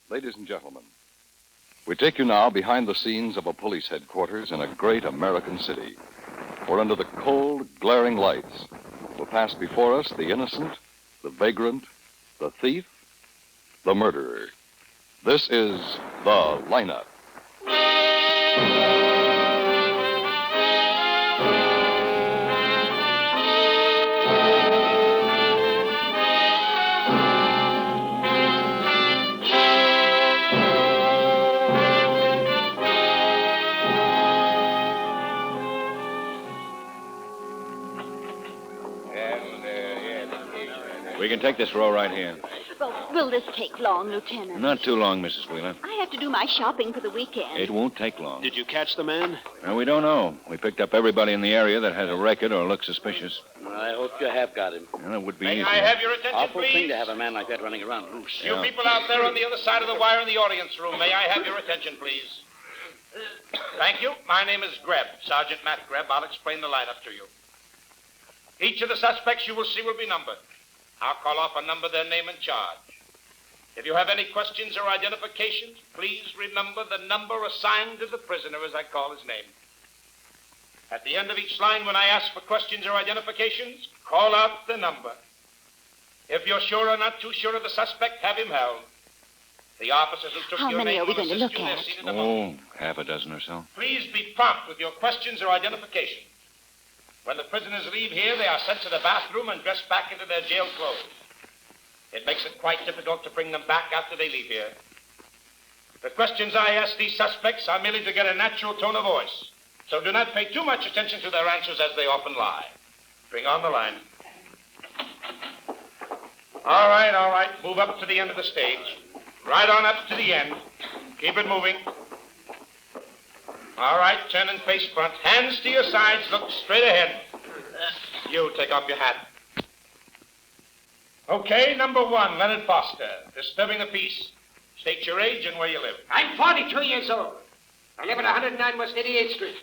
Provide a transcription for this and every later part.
Ladies and gentlemen, we take you now behind the scenes of a police headquarters in a great American city, where under the cold, glaring lights will pass before us the innocent, the vagrant, the thief, the murderer. This is The Lineup. We can take this row right here. Well, will this take long, Lieutenant? Not too long, Mrs. Wheeler. I have to do my shopping for the weekend. It won't take long. Did you catch the man? We don't know. We picked up everybody in the area that has a record or looks suspicious. I hope you have got him. Well, it would be May easy. I have your attention, Awful please? thing to have a man like that running around loose. You people out there on the other side of the wire in the audience room, may I have your attention, please? Thank you. My name is Greb, Sergeant Matt Greb. I'll explain the lineup to you. Each of the suspects you will see will be numbered. I'll call off a number, their name, and charge. If you have any questions or identifications, please remember the number assigned to the prisoner as I call his name. At the end of each line, when I ask for questions or identifications, call out the number. If you're sure or not too sure of the suspect, have him held. The officers who took How your many name are we will going to assist look you. They're at? seated above. Half a dozen or so. Please be prompt with your questions or identifications. When the prisoners leave here, they are sent to the bathroom and dressed back into their jail clothes. It makes it quite difficult to bring them back after they leave here. The questions I ask these suspects are merely to get a natural tone of voice, so do not pay too much attention to their answers as they often lie. Bring on the line. All right. Move up to the end of the stage. Right on up to the end. Keep it moving. All right, turn and face front. Hands to your sides. Look straight ahead. You take off your hat. Okay, number one, Leonard Foster. Disturbing the peace. State your age and where you live. I'm 42 years old. I live at 109 West 88th Street.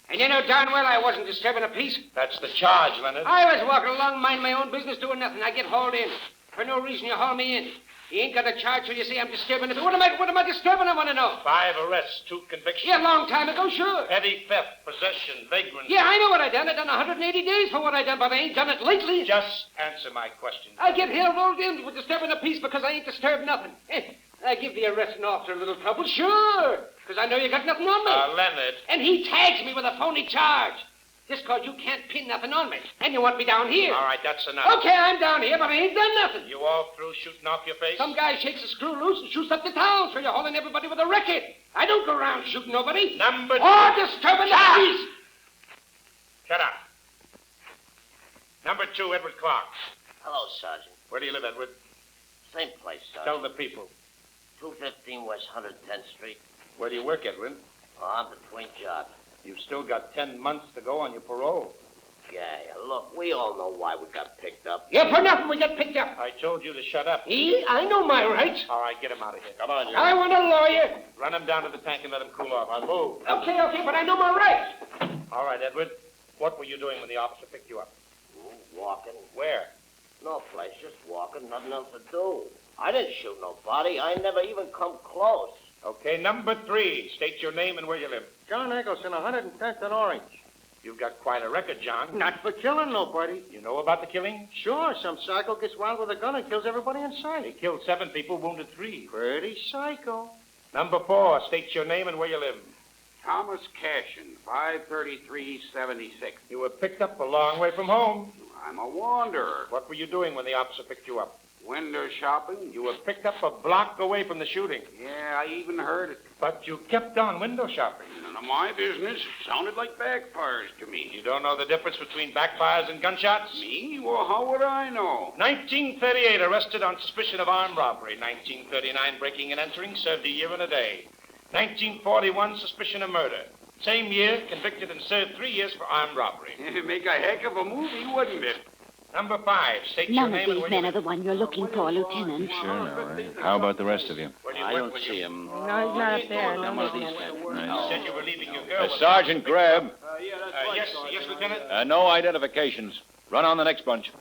And you know darn well I wasn't disturbing the peace. That's the charge, Leonard. I was walking along, minding my own business, doing nothing. I get hauled in. For no reason, you haul me in. You ain't got a charge, so you say I'm disturbing the peace. What am I disturbing, I want to know? 5 arrests, 2 convictions. Yeah, a long time ago, sure. Petty theft, possession, vagrancy. Yeah, I know what I done. I done 180 days for what I done, but I ain't done it lately. Just answer my question. I get held in for disturbing the peace because I ain't disturbed nothing. I give the arresting officer a little trouble, sure, because I know you got nothing on me. Leonard. And he tags me with a phony charge. Just because you can't pin nothing on me. And you want me down here. All right, that's enough. Okay, I'm down here, but I ain't done nothing. You all through shooting off your face? Some guy shakes a screw loose and shoots up the town, so you're hauling everybody with a record. I don't go around shooting nobody. Number 2. Or disturbing the peace. Shut up. Number 2, Edward Clark. Hello, Sergeant. Where do you live, Edward? Same place, Sergeant. Tell the people. 215 West 110th Street. Where do you work, Edward? Oh, I'm between jobs. You've still got 10 months to go on your parole. Yeah, look, we all know why we got picked up. Yeah, for nothing we get picked up. I told you to shut up. I know my rights. All right, get him out of here. Come on, you. I want a lawyer. Run him down to the tank and let him cool off. I'll move. Okay, but I know my rights. All right, Edward. What were you doing when the officer picked you up? Walking. Where? No place, just walking, nothing else to do. I didn't shoot nobody. I never even come close. Okay, number 3. State your name and where you live. John Eggleston, 110th and Orange. You've got quite a record, John. Not for killing nobody. You know about the killing? Sure, some psycho gets wild with a gun and kills everybody in He sight. killed 7 people, wounded 3. Pretty psycho. Number 4. State your name and where you live. Thomas Cashin, 533-76. You were picked up a long way from home. I'm a wanderer. What were you doing when the officer picked you up? Window shopping. You were picked up a block away from the shooting. Yeah, I even heard it. But you kept on window shopping. None of my business. It sounded like backfires to me. You don't know the difference between backfires and gunshots? Me? Well, how would I know? 1938, arrested on suspicion of armed robbery. 1939, breaking and entering, served a year and a day. 1941, suspicion of murder. Same year, convicted and served 3 years for armed robbery. It'd make a heck of a movie, wouldn't it? Number 5, state your None name of and these where men you are the one you're looking for, Lieutenant. Sure, now, eh? How about the rest of you? Where do you I work don't when see you... him. No, he's not up there. Not one of these men. You said you were leaving your girl. Sergeant Greb. Yes, Lieutenant. No identifications. Run on the next bunch.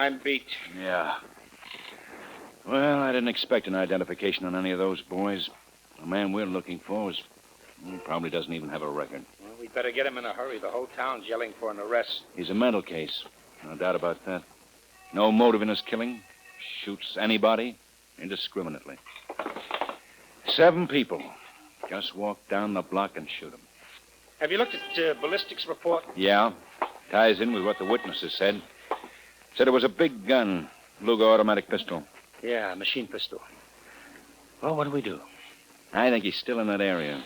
I'm beat. Yeah. Well, I didn't expect an identification on any of those boys. The man we're looking for probably doesn't even have a record. Well, we'd better get him in a hurry. The whole town's yelling for an arrest. He's a mental case. No doubt about that. No motive in his killing. Shoots anybody indiscriminately. 7 people. Just walk down the block and shoot him. Have you looked at ballistics report? Yeah. Ties in with what the witnesses said. Said it was a big gun. Luger automatic pistol. Yeah, machine pistol. Well, what do we do? I think he's still in that area.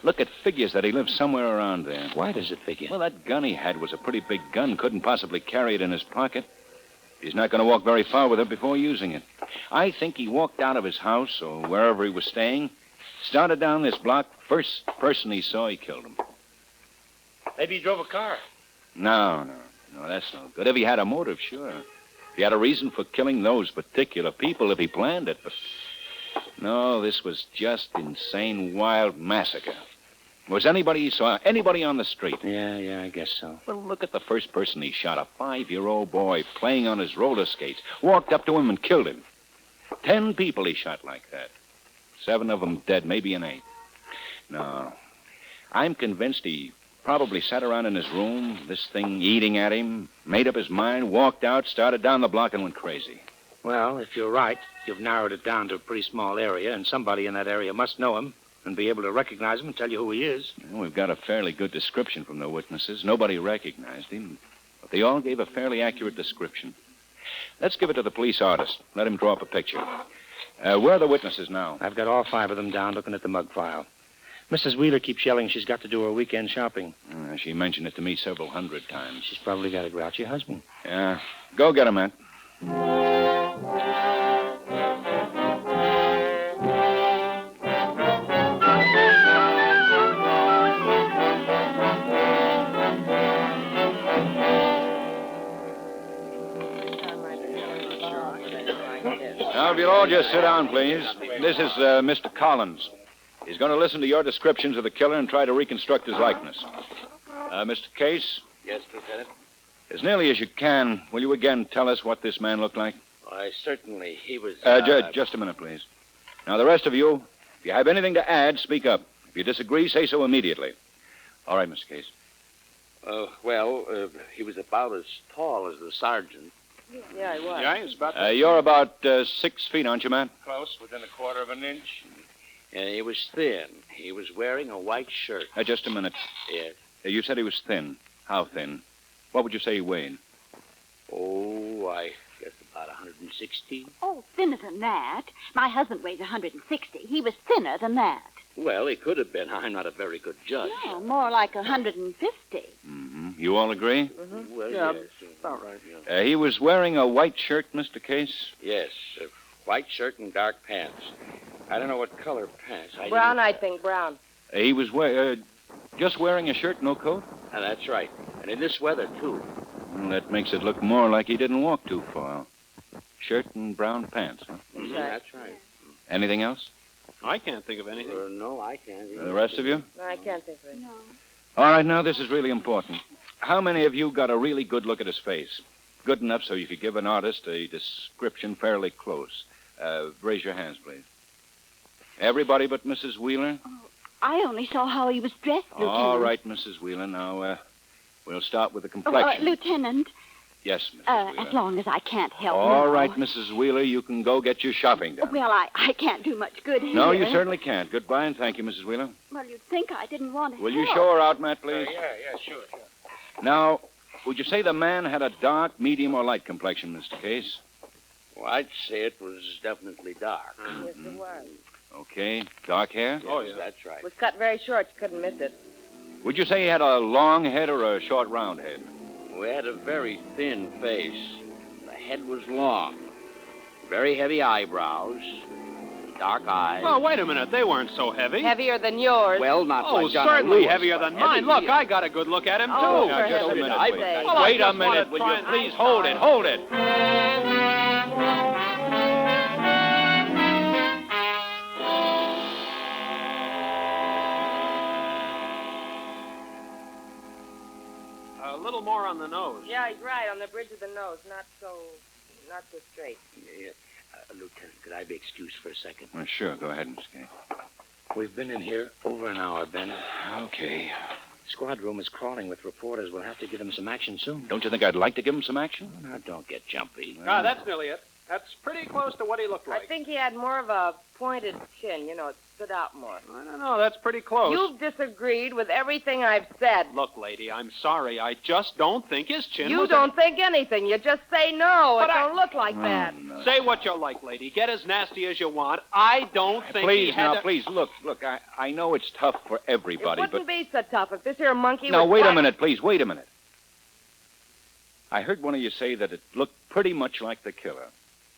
Look, it figures that he lives somewhere around there. Why does it figure? Well, that gun he had was a pretty big gun. Couldn't possibly carry it in his pocket. He's not going to walk very far with it before using it. I think he walked out of his house or wherever he was staying, started down this block. First person he saw, he killed him. Maybe he drove a car. No, that's no good. If he had a motive, sure. If he had a reason for killing those particular people, if he planned it. But no, this was just insane, wild massacre. Was anybody he saw, anybody on the street? Yeah, I guess so. Well, look at the first person he shot, a 5-year-old boy playing on his roller skates. Walked up to him and killed him. 10 people he shot like that. 7 of them dead, maybe an 8th. No, I'm convinced he probably sat around in his room, this thing eating at him, made up his mind, walked out, started down the block, and went crazy. Well, if you're right, you've narrowed it down to a pretty small area, and somebody in that area must know him and be able to recognize him and tell you who he is. Well, we've got a fairly good description from the witnesses. Nobody recognized him, but they all gave a fairly accurate description. Let's give it to the police artist. Let him draw up a picture. Where are the witnesses now? I've got all 5 of them down looking at the mug file. Mrs. Wheeler keeps yelling she's got to do her weekend shopping. She mentioned it to me several hundred times. She's probably got a grouchy husband. Yeah. Go get him, Matt. Now, if you'll all just sit down, please. This is Mr. Collins. He's going to listen to your descriptions of the killer and try to reconstruct his likeness. Mr. Case? Yes, Lieutenant. As nearly as you can, will you again tell us what this man looked like? Why, certainly. He was... Just a minute, please. Now, the rest of you, if you have anything to add, speak up. If you disagree, say so immediately. All right, Mr. Case. He was about as tall as the sergeant. Yeah, he was. Yeah, he's about You're about 6 feet, aren't you, Matt? close, within a quarter of an inch. And he was thin. He was wearing a white shirt. Just a minute. Yes. You said he was thin. How thin? What would you say he weighed? Oh, I guess about 160. Oh, thinner than that. My husband weighs 160. He was thinner than that. Well, he could have been. I'm not a very good judge. Yeah, more like 150. Mm-hmm. You all agree? Well, Yeah, yes. about right. Yeah. He was wearing a white shirt, Mr. Case? Yes, a white shirt and dark pants. I don't know what color pants. Brown, I think, brown. He was just wearing a shirt, no coat? That's right. And in this weather, too. Well, that makes it look more like he didn't walk too far. Shirt and brown pants, huh? Mm-hmm. That's right. Anything else? I can't think of anything. No, I can't. The rest of you? No, I can't think of it. No. All right, now, this is really important. How many of you got a really good look at his face? Good enough so you could give an artist a description fairly close. Raise your hands, please. Everybody but Mrs. Wheeler? Oh, I only saw how he was dressed, Lieutenant. All right, Mrs. Wheeler. Now, we'll start with the complexion. Lieutenant, Yes, Mrs. Wheeler. as long as I can't help All now. right, Mrs. Wheeler, you can go get your shopping done. Well, I can't do much good here. No, you certainly can't. Goodbye, and thank you, Mrs. Wheeler. Well, you'd think I didn't want to Will you help. show her out, Matt, please? Yeah, sure. Now, would you say the man had a dark, medium, or light complexion, Mr. Case? Well, I'd say it was definitely dark. Yes, it was. Okay. Dark hair? Yes, that's right. It was cut very short. You couldn't miss it. Would you say he had a long head or a short, round head? We had a very thin face. The head was long. Very heavy eyebrows. Dark eyes. Oh, wait a minute. They weren't so heavy. Heavier than yours. Well, not Oh, like John certainly Lewis, heavier but than mine. heavy. Look, I got a good look at him, too. Oh, Now, for just a heaven's minute, sake. please. Well, I Wait a just wanted minute, to will try you and- please hold it, hold it. A little more on the nose. Yeah, he's right. On the bridge of the nose. Not so straight. Yeah. Lieutenant, could I be excused for a second? Well, sure. Go ahead, Mr. Case. We've been in here over an hour, Ben. Okay. Squad room is crawling with reporters. We'll have to give them some action soon. Don't you think I'd like to give him some action? Now, don't get jumpy. That's nearly it. That's pretty close to what he looked like. I think he had more of a pointed chin. You know, it stood out more. I don't know. That's pretty close. You've disagreed with everything I've said. Look, lady, I'm sorry. I just don't think his chin You was... don't think anything. You just say no. But It I- don't look like that. No. Say what you like, lady. Get as nasty as you want. I don't think he Please, had now, to... please, look. I know it's tough for everybody, It wouldn't but... be so tough if this here monkey Now, was... wait a minute, please. Wait a minute. I heard one of you say that it looked pretty much like the killer.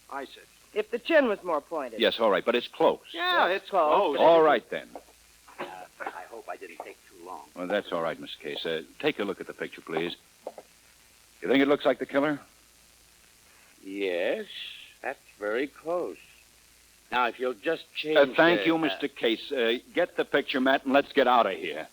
I said. If the chin was more pointed. Yes, all right, but it's close. Yeah, it's close. close. All right, then. I hope I didn't take too long. Well, that's all right, Mr. Case. Take a look at the picture, please. You think it looks like the killer? Yes, that's very close. Now, if you'll just change... Thank you, Mr. Case. Get the picture, Matt, and let's get out of here.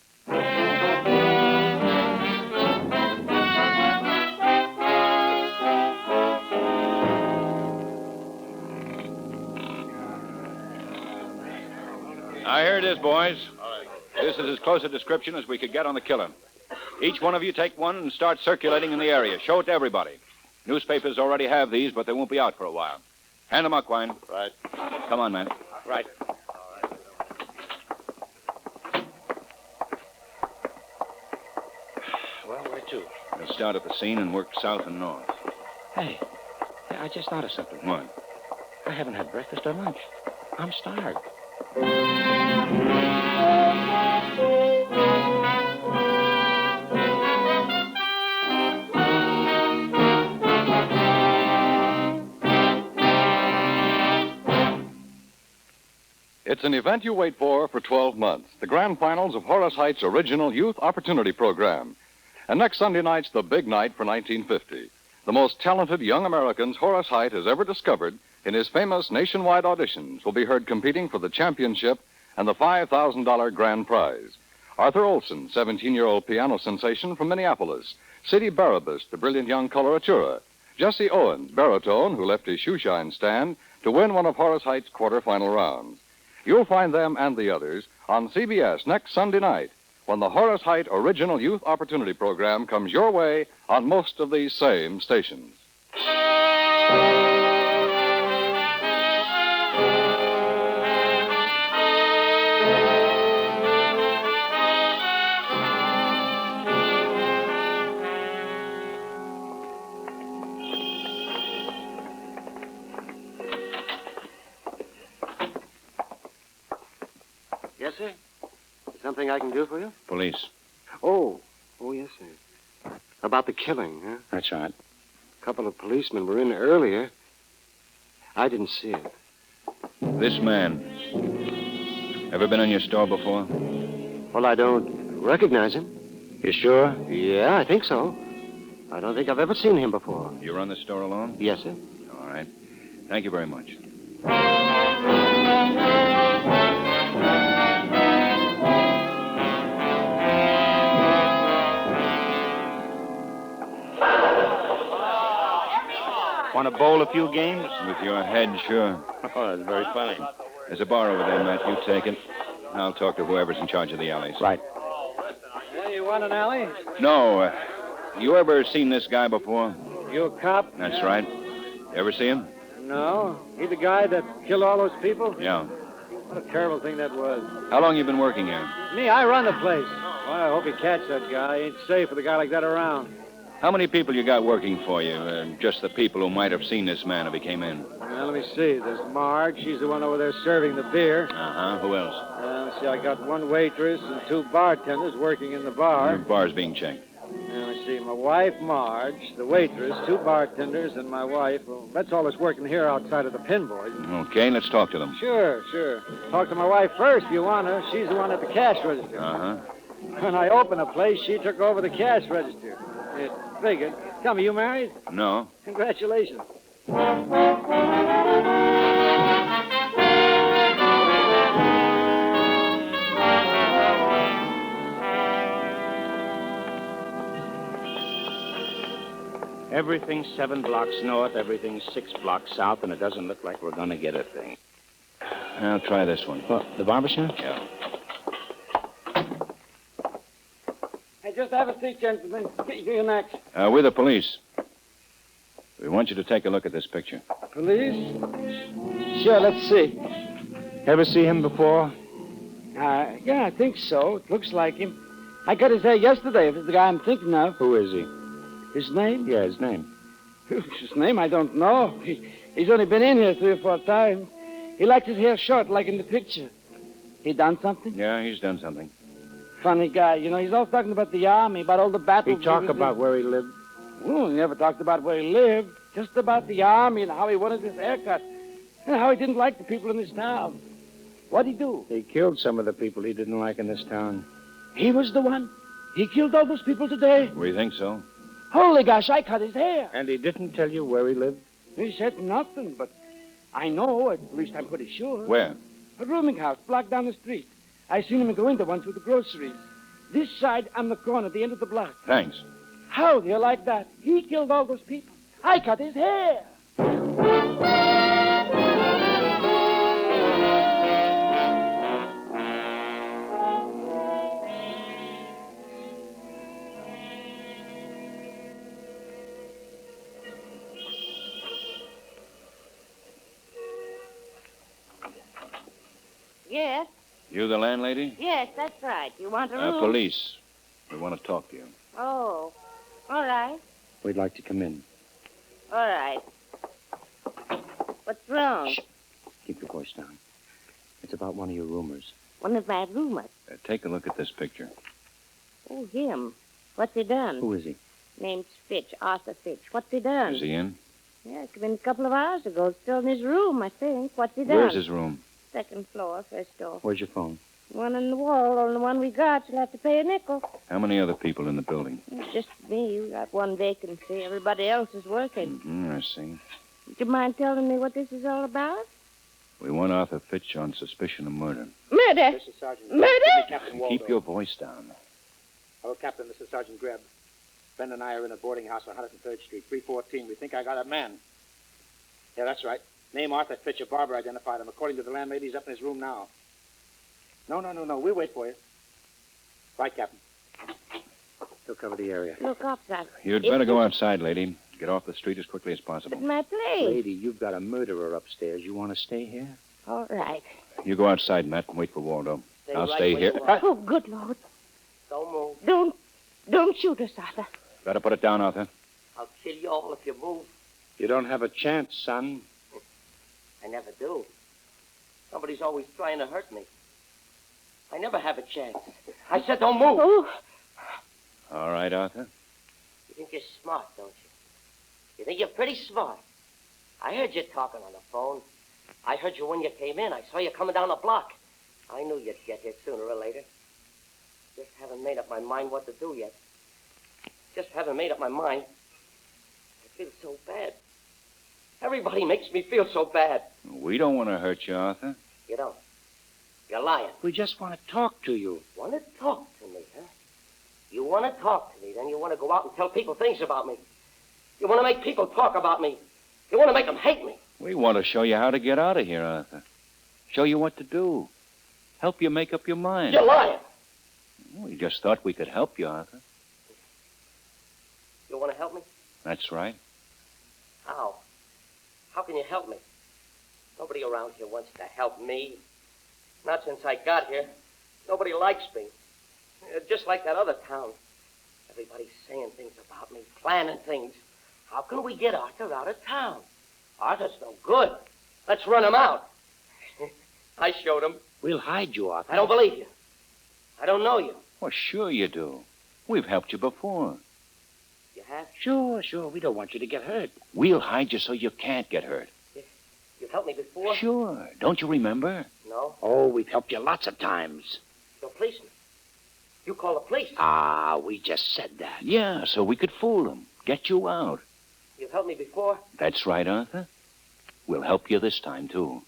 Here it is, boys. This is as close a description as we could get on the killer. Each one of you take one and start circulating in the area. Show it to everybody. Newspapers already have these, but they won't be out for a while. Hand them up, Quine. Right. Come on, man. Right. Well, where to? We'll start at the scene and work south and north. Hey, I just thought of something. What? I haven't had breakfast or lunch. I'm starved. It's an event you wait for 12 months. The grand finals of Horace Height's original Youth Opportunity Program. And next Sunday night's the big night for 1950. The most talented young Americans Horace Height has ever discovered in his famous nationwide auditions will be heard competing for the championship and the $5,000 grand prize. Arthur Olson, 17-year-old piano sensation from Minneapolis. Sidney Barabas, the brilliant young coloratura. Jesse Owens, baritone, who left his shoeshine stand to win one of Horace Height's quarterfinal rounds. You'll find them and the others on CBS next Sunday night when the Horace Height Original Youth Opportunity Program comes your way on most of these same stations. Yes, sir? Something I can do for you? Police. Oh, yes, sir. About the killing, huh? That's right. A couple of policemen were in earlier. I didn't see it. This man. Ever been in your store before? Well, I don't recognize him. You sure? Yeah, I think so. I don't think I've ever seen him before. You run the store alone? Yes, sir. All right. Thank you very much. Want to bowl a few games? With your head, sure. Oh, that's very funny. There's a bar over there, Matt. You take it. I'll talk to whoever's in charge of the alleys. Right. Yeah, you want an alley? No. You ever seen this guy before? You a cop? That's right. Ever see him? No. He the guy that killed all those people? Yeah. What a terrible thing that was. How long you been working here? Me, I run the place. Well, I hope you catch that guy. Ain't safe with a guy like that around. How many people you got working for you? Just the people who might have seen this man if he came in. Well, let me see. There's Marge. She's the one over there serving the beer. Uh-huh. Who else? Let's see. I got one waitress and two bartenders working in the bar. Your bar's being checked. Let me see. My wife, Marge, the waitress, two bartenders, and my wife. Well, that's all that's working here outside of the pinboard. Okay, let's talk to them. Sure. Talk to my wife first if you want her. She's the one at the cash register. Uh-huh. When I opened the place, she took over the cash register. It figured. Tell me, you married? No. Congratulations. Everything's 7 blocks north, everything's 6 blocks south, and it doesn't look like we're going to get a thing. I'll try this one. What, the barber shop? Yeah. Hey, just have a seat, gentlemen. You're next. We're the police. We want you to take a look at this picture. Police? Sure, let's see. Ever see him before? Yeah, I think so. It looks like him. I cut his hair yesterday, if it's the guy I'm thinking of. Who is he? His name? Yeah, his name. His name, I don't know. He's only been in here 3 or 4 times. He likes his hair short, like in the picture. He done something? Yeah, he's done something. Funny guy. You know, he's always talking about the army, about all the battles. He talk about where he lived? Well, he never talked about where he lived. Just about the army and how he wanted his haircut. And how he didn't like the people in his town. What'd he do? He killed some of the people he didn't like in this town. He was the one? He killed all those people today? We think so. Holy gosh, I cut his hair. And he didn't tell you where he lived? He said nothing, but I know, at least I'm pretty sure. Where? A rooming house, block down the street. I seen him go into one through the groceries. This side on the corner, the end of the block. Thanks. How do you like that? He killed all those people. I cut his hair. Yes? You the landlady? Yes, that's right. You want a room? Police. We want to talk to you. Oh, all right. We'd like to come in. All right. What's wrong? Shh. Keep your voice down. It's about one of your roomers. One of my roomers. Take a look at this picture. Oh, him. What's he done? Who is he? Name's Fitch, Arthur Fitch. What's he done? Is he in? Yeah, come in a couple of hours ago. Still in his room, I think. What's he done? Where's his room? Second floor, first door. Where's your phone? One on the wall. Only one we got. You'll have to pay a nickel. How many other people in the building? Just me. We got one vacancy. Everybody else is working. I see. Would you mind telling me what this is all about? We want Arthur Fitch on suspicion of murder. Murder? This is Sergeant. Murder? Captain Waldo. Keep your voice down. Hello, Captain. This is Sergeant Greb. Ben and I are in a boarding house on 103rd Street, 314. We think I got a man. Yeah, that's right. Name Arthur Fitch, a barber identified him. According to the landlady, he's up in his room now. No. We'll wait for you. Right, Captain. He'll cover the area. Look, officer. You'd better go outside, lady. Get off the street as quickly as possible. It's my place. Lady, you've got a murderer upstairs. You want to stay here? All right. You go outside, Matt, and wait for Waldo. I'll right stay where here. you are. Oh, good Lord. Don't move. Don't shoot us, Arthur. Better put it down, Arthur. I'll kill you all if you move. You don't have a chance, son. I never do. Somebody's always trying to hurt me. I never have a chance. I said don't move. Oh. All right, Arthur. You think you're smart, don't you? You think you're pretty smart. I heard you talking on the phone. I heard you when you came in. I saw you coming down the block. I knew you'd get here sooner or later. Just haven't made up my mind what to do yet. Just haven't made up my mind. I feel so bad. Everybody makes me feel so bad. We don't want to hurt you, Arthur. You don't. You're lying. We just want to talk to you. Want to talk to me, huh? You want to talk to me, then you want to go out and tell people things about me. You want to make people talk about me. You want to make them hate me. We want to show you how to get out of here, Arthur. Show you what to do. Help you make up your mind. You're lying. We just thought we could help you, Arthur. You want to help me? That's right. How? How can you help me? Nobody around here wants to help me. Not since I got here. Nobody likes me. Just like that other town. Everybody's saying things about me, planning things. How can we get Arthur out of town? Arthur's no good. Let's run him out. I showed him. We'll hide you, Arthur. I don't believe you. I don't know you. Well, sure you do. We've helped you before. You have? Sure. We don't want you to get hurt. We'll hide you so you can't get hurt. You've helped me before? Sure. Don't you remember? No. Oh, we've helped you lots of times. You're a policeman. You call the police. We just said that. Yeah, so we could fool them. Get you out. You've helped me before? That's right, Arthur. We'll help you this time, too.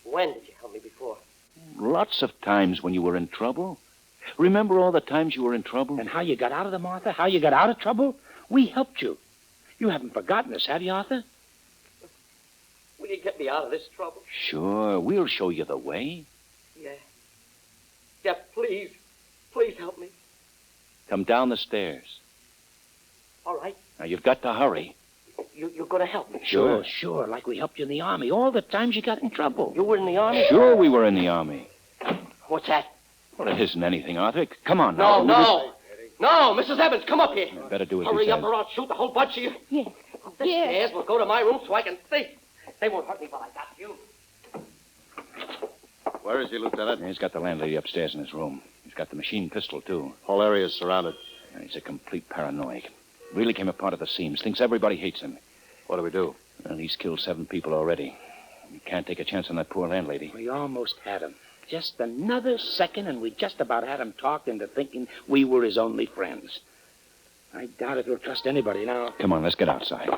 When did you help me before? Lots of times when you were in trouble. Remember all the times you were in trouble? And how you got out of them, Arthur? How you got out of trouble? We helped you. You haven't forgotten us, have you, Arthur? Will you get me out of this trouble? Sure, we'll show you the way. Yeah. Yeah, please. Please help me. Come down the stairs. All right. Now, you've got to hurry. You're going to help me? Sure. Like we helped you in the Army. All the times you got in trouble. You were in the Army? Sure, we were in the Army. What's that? Well, it isn't anything, Arthur. Come on now. No, Mrs. Evans, come up here. Better do as he Hurry up says. or I'll shoot the whole bunch of you. Yes. The stairs will go to my room so I can think. They won't hurt me while I got you. Where is he, Lieutenant? He's got the landlady upstairs in his room. He's got the machine pistol, too. Whole area is surrounded. He's a complete paranoic. Really came apart at the seams. Thinks everybody hates him. What do we do? Well, he's killed 7 people already. We can't take a chance on that poor landlady. We almost had him. Just another second, and we just about had him talked into thinking we were his only friends. I doubt if he'll trust anybody now. Come on, let's get outside.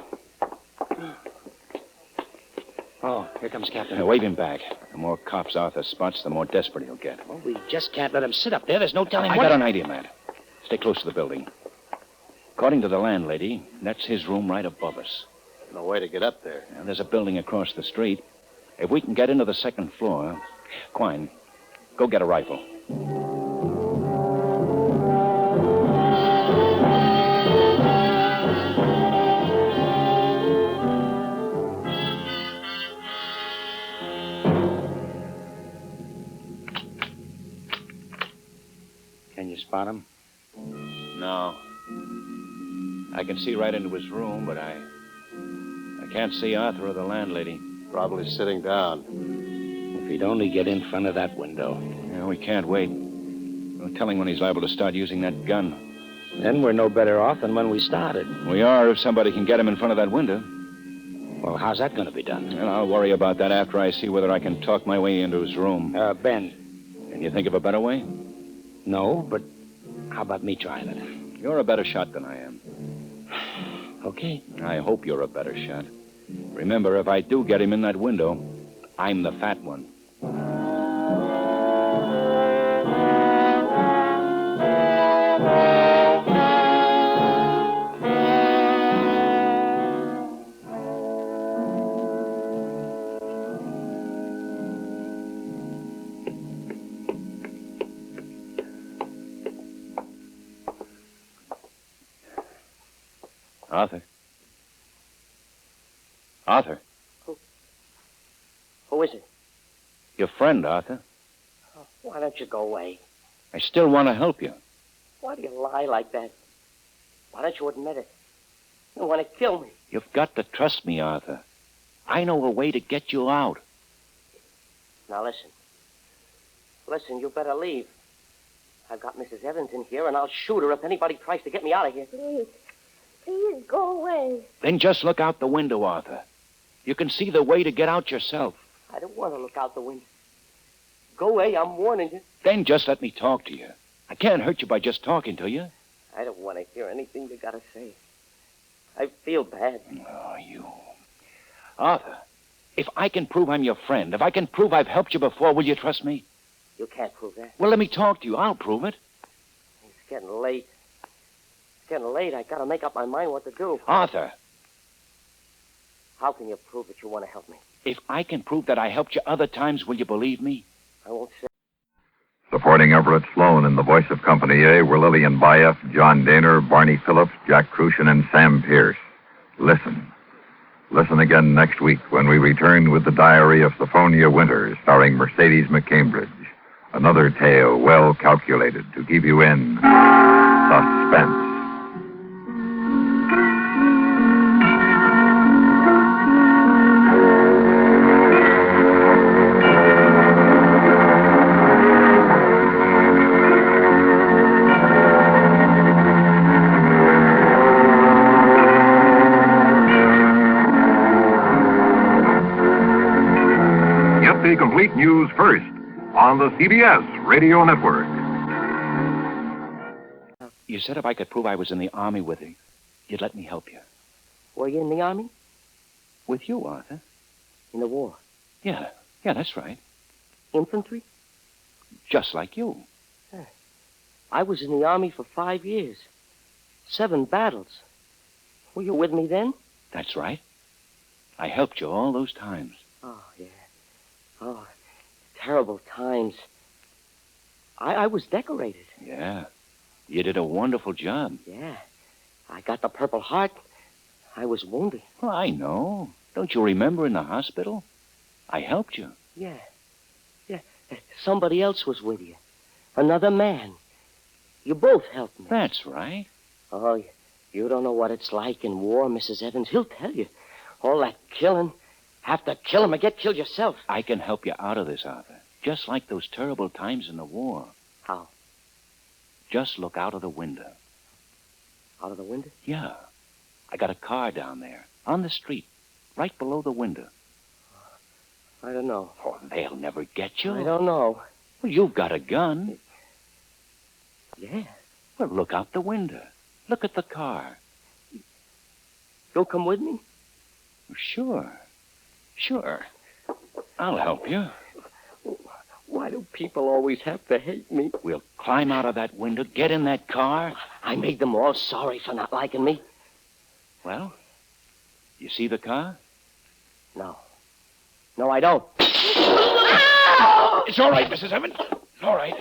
Oh, here comes Captain. Now, wave him back. The more cops Arthur spots, the more desperate he'll get. Well, we just can't let him sit up there. There's no telling I what... got an idea, Matt. Stay close to the building. According to the landlady, that's his room right above us. No way to get up there. Now, there's a building across the street. If we can get into the 2nd floor... Quine, go get a rifle. Can you spot him? No. I can see right into his room, but I can't see Arthur or the landlady. Probably sitting down. If he'd only get in front of that window. Yeah, we can't wait. No telling when he's liable to start using that gun. Then we're no better off than when we started. We are if somebody can get him in front of that window. Well, how's that going to be done? Well, I'll worry about that after I see whether I can talk my way into his room. Ben. Can you think of a better way? No, but how about me trying it? You're a better shot than I am. Okay. I hope you're a better shot. Remember, if I do get him in that window, I'm the fat one. Arthur. Arthur. Who is it? Your friend, Arthur. Oh, why don't you go away? I still want to help you. Why do you lie like that? Why don't you admit it? You want to kill me. You've got to trust me, Arthur. I know a way to get you out. Now listen. Listen, you better leave. I've got Mrs. Evans in here, and I'll shoot her if anybody tries to get me out of here. Please go away. Then just look out the window, Arthur. You can see the way to get out yourself. I don't want to look out the window. Go away, I'm warning you. Then just let me talk to you. I can't hurt you by just talking to you. I don't want to hear anything you got to say. I feel bad. Oh, you. Arthur, if I can prove I'm your friend, if I can prove I've helped you before, will you trust me? You can't prove that. Well, let me talk to you. I'll prove it. It's getting late. It's getting late. I got to make up my mind what to do. Arthur. How can you prove that you want to help me? If I can prove that I helped you other times, will you believe me? I won't say. Supporting Everett Sloan in the voice of Company A were Lillian Bayef, John Daner, Barney Phillips, Jack Crucian, and Sam Pierce. Listen. Listen again next week when we return with the Diary of Sophonia Winters, starring Mercedes McCambridge. Another tale well calculated to keep you in suspense. Get the complete news first on the CBS Radio Network. You said if I could prove I was in the Army with you, you'd let me help you. Were you in the Army? With you, Arthur? In the war? Yeah, that's right. Infantry? Just like you. I was in the Army for 5 years. 7 battles. Were you with me then? That's right. I helped you all those times. Oh, yeah. Oh, terrible times. I was decorated. Yeah. You did a wonderful job. Yeah. I got the Purple Heart. I was wounded. Well, I know. Don't you remember in the hospital? I helped you. Yeah. Yeah. Somebody else was with you. Another man. You both helped me. That's right. Oh, you don't know what it's like in war, Mrs. Evans. He'll tell you. All that killing. Have to kill him or get killed yourself. I can help you out of this, Arthur. Just like those terrible times in the war. How? Just look out of the window. Out of the window? Yeah. I got a car down there, on the street, right below the window. I don't know. Oh, they'll never get you. I don't know. Well, you've got a gun. Yeah. Well, look out the window. Look at the car. You'll come with me? Sure. Sure. I'll help you. Why do people always have to hate me? We'll climb out of that window, get in that car. I made them all sorry for not liking me. Well, you see the car? No. No, I don't. It's all right, Mrs. Evans. All right.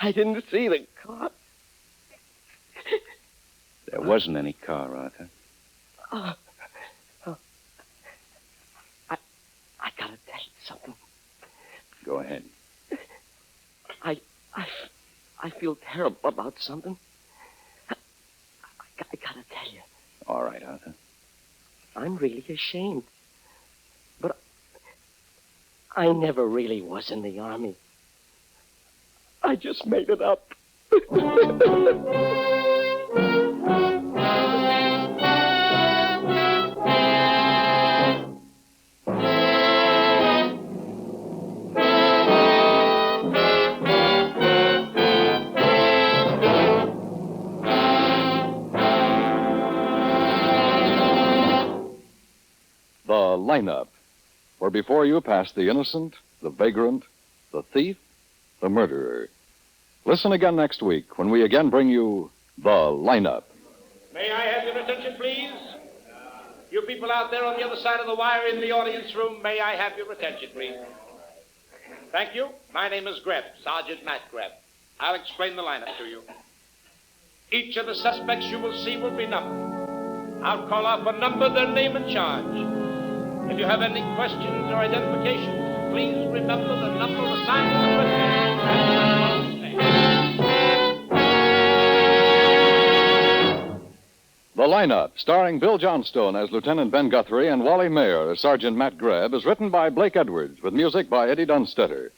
I didn't see the car. There wasn't any car, Arthur. I gotta tell you something. Go ahead. I feel terrible about something. I gotta tell you. All right, Arthur. I'm really ashamed. But I never really was in the Army. I just made it up. The lineup, where before you pass the innocent, the vagrant, the thief, the murderer. Listen again next week when we again bring you the lineup. May I have your attention, please? You people out there on the other side of the wire in the audience room, may I have your attention, please? Thank you. My name is Greb, Sergeant Matt Greb. I'll explain the lineup to you. Each of the suspects you will see will be numbered. I'll call out for number, their name, and charge. If you have any questions or identifications, please remember the number assigned to the witness. The lineup, starring Bill Johnstone as Lieutenant Ben Guthrie and Wally Mayer as Sergeant Matt Greb, is written by Blake Edwards with music by Eddie Dunstetter.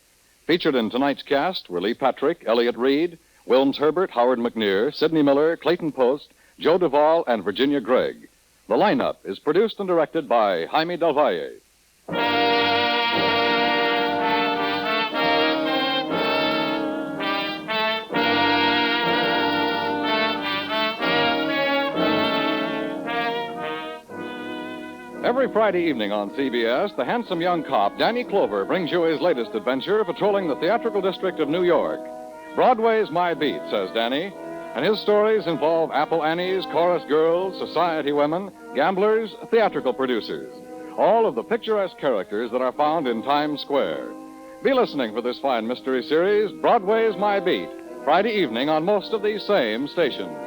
Featured in tonight's cast were Lee Patrick, Elliot Reed, Wilms Herbert, Howard McNear, Sidney Miller, Clayton Post, Joe Duvall, and Virginia Gregg. The lineup is produced and directed by Jaime Del Valle. Every Friday evening on CBS, the handsome young cop, Danny Clover, brings you his latest adventure patrolling the theatrical district of New York. Broadway's my beat, says Danny, and his stories involve Apple Annies, chorus girls, society women, gamblers, theatrical producers, all of the picturesque characters that are found in Times Square. Be listening for this fine mystery series, Broadway's My Beat, Friday evening on most of these same stations.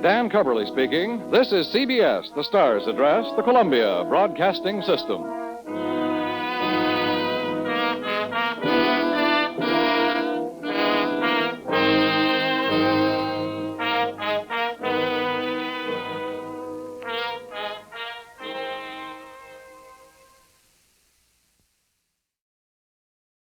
Dan Coverly speaking. This is CBS, the Star's address, the Columbia Broadcasting System.